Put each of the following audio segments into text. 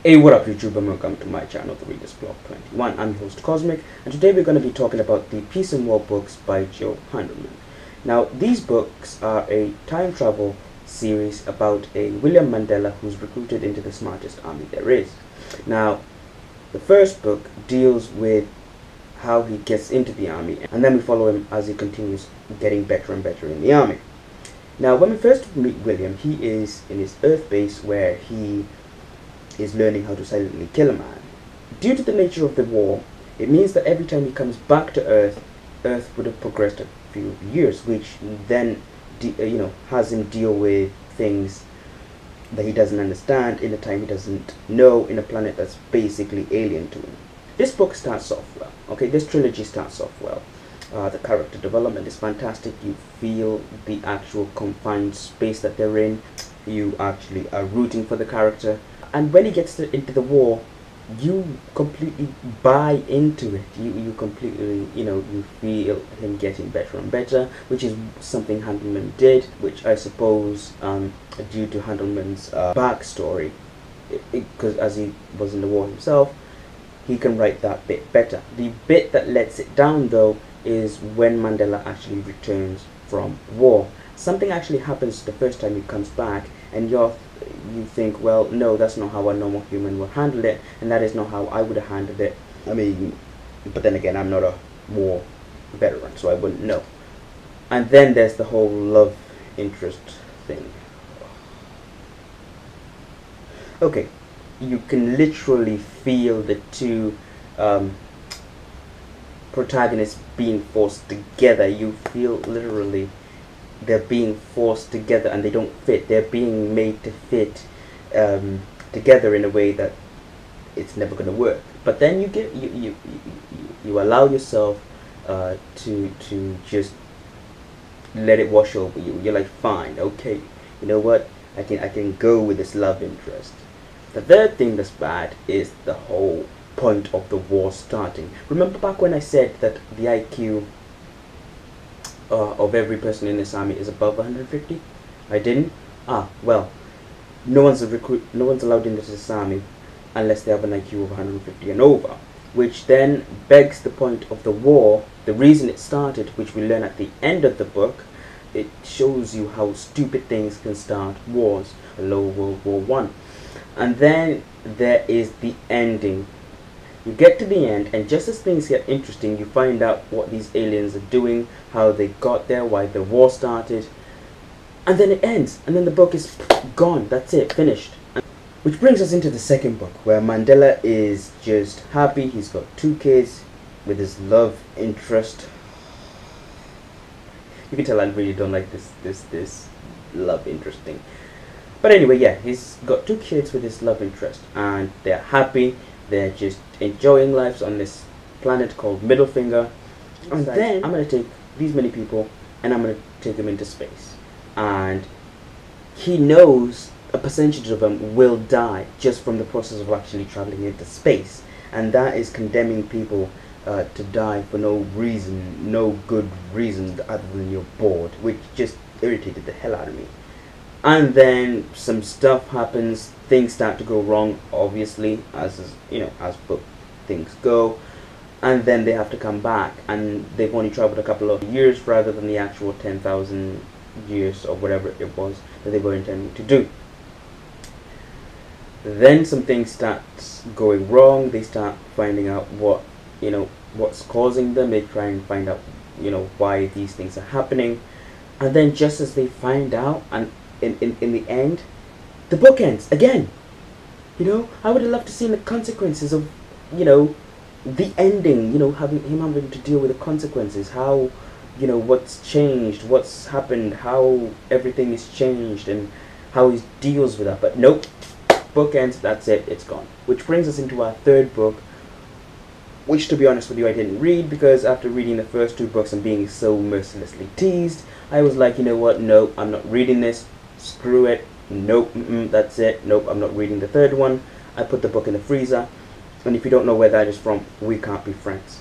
Hey, what up YouTube, and welcome to my channel, The Reader's Blog 21. I'm your host Cosmic, and today we're going to be talking about the Peace and War books by Joe Handleman. Now, these books are a time travel series about a William Mandela who's recruited into the smartest army there is. Now, the first book deals with how he gets into the army, and then we follow him as he continues getting better and better in the army. Now, when we first meet William, he is in his Earth base where he is learning how to silently kill a man. Due to the nature of the war, it means that every time he comes back to Earth, Earth would have progressed a few years, which then has him deal with things that he doesn't understand in a time he doesn't know, in a planet that's basically alien to him. This book starts off well. Okay, this trilogy starts off well. The character development is fantastic. You feel the actual confined space that they're in. You actually are rooting for the character. And when he gets into the war, you completely buy into it. You completely, you feel him getting better and better, which is something Handleman did, which I suppose, due to Handleman's backstory, because as he was in the war himself, he can write that bit better. The bit that lets it down, though, is when Mandela actually returns from war. Something actually happens the first time he comes back, and you think, well, no, that's not how a normal human would handle it, and that is not how I would have handled it. I mean, but then again, I'm not a war veteran, so I wouldn't know. And then there's the whole love interest thing. Okay, you can literally feel the two protagonists being forced together. You feel literally they're being forced together, and they don't fit. They're being made to fit together in a way that it's never going to work. But then you allow yourself to just let it wash over you. You're like, fine, okay, you know what? I can go with this love interest. The third thing that's bad is the whole point of the war starting. Remember back when I said that the IQ of every person in this army is above 150? I didn't? Well, no one's allowed into this army unless they have an IQ of 150 and over, which then begs the point of the war, the reason it started, which we learn at the end of the book. It shows you how stupid things can start wars. Hello, World War One. And then there is the ending. You get to the end, and just as things get interesting, you find out what these aliens are doing, how they got there, why the war started, and then it ends, and then the book is gone. That's it, finished. Which brings us into the second book, where Mandela is just happy. He's got 2 kids with his love interest. You can tell I really don't like this love interest thing. But anyway, yeah, he's got 2 kids with his love interest, and they're happy. They're just enjoying lives on this planet called Middle Finger. And then I'm going to take these many people and I'm going to take them into space. And he knows a percentage of them will die just from the process of actually traveling into space. And that is condemning people to die for no reason, no good reason other than you're bored, which just irritated the hell out of me. And then some stuff happens, things start to go wrong, obviously, as book things go, and then they have to come back, and they've only traveled a couple of years rather than the actual 10,000 years or whatever it was that they were intending to do. Then some things start going wrong. They start finding out what's causing them. They try and find out why these things are happening, and then just as they find out, and in the end, the book ends again. I would have loved to see the consequences of, the ending. Having to deal with the consequences. How, what's changed, what's happened, how everything is changed, and how he deals with that. But nope, book ends. That's it. It's gone. Which brings us into our third book, which, to be honest with you, I didn't read, because after reading the first 2 books and being so mercilessly teased, I was like, you know what? No, I'm not reading this. Screw it. Nope, that's it. Nope, I'm not reading the third one. I put the book in the freezer, and if you don't know where that is from, we can't be friends.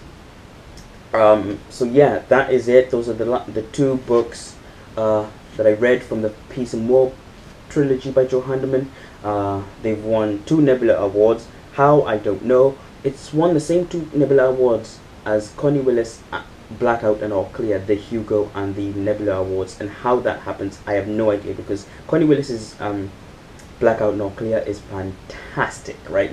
So yeah, that is it. Those are the 2 books that I read from the Peace and War trilogy by Joe Handelman. They've won 2 Nebula Awards. How, I don't know. It's won the same 2 Nebula Awards as Connie Willis, Blackout and All Clear, the Hugo and the Nebula Awards. And how that happens, I have no idea, because Connie Willis's Blackout and All Clear is fantastic, right?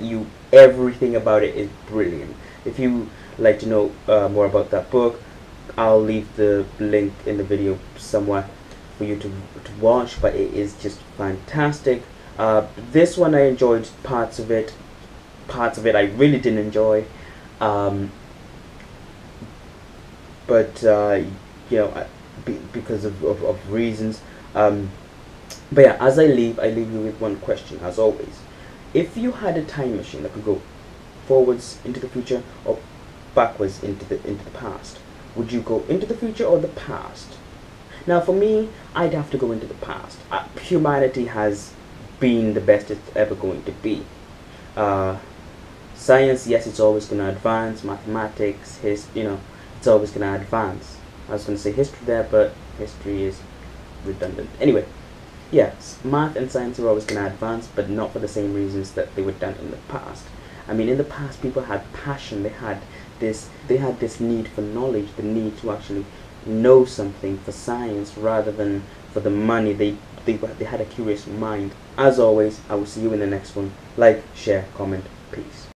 Everything about it is brilliant. If you like to know more about that book, I'll leave the link in the video somewhere for you to watch, but it is just fantastic. This one I enjoyed parts of it I really didn't enjoy, but you know, because of reasons. But yeah, as I leave you with one question, as always. If you had a time machine that could go forwards into the future or backwards into the past, would you go into the future or the past? Now for me, I'd have to go into the past. Humanity has been the best it's ever going to be. Science, yes, it's always going to advance. Mathematics, it's always going to advance. I was going to say history there, but history is redundant. Anyway, yes, math and science are always going to advance, but not for the same reasons that they were done in the past. I mean, in the past, people had passion. They had this need for knowledge, the need to actually know something for science rather than for the money. They had a curious mind. As always, I will see you in the next one. Like, share, comment, peace.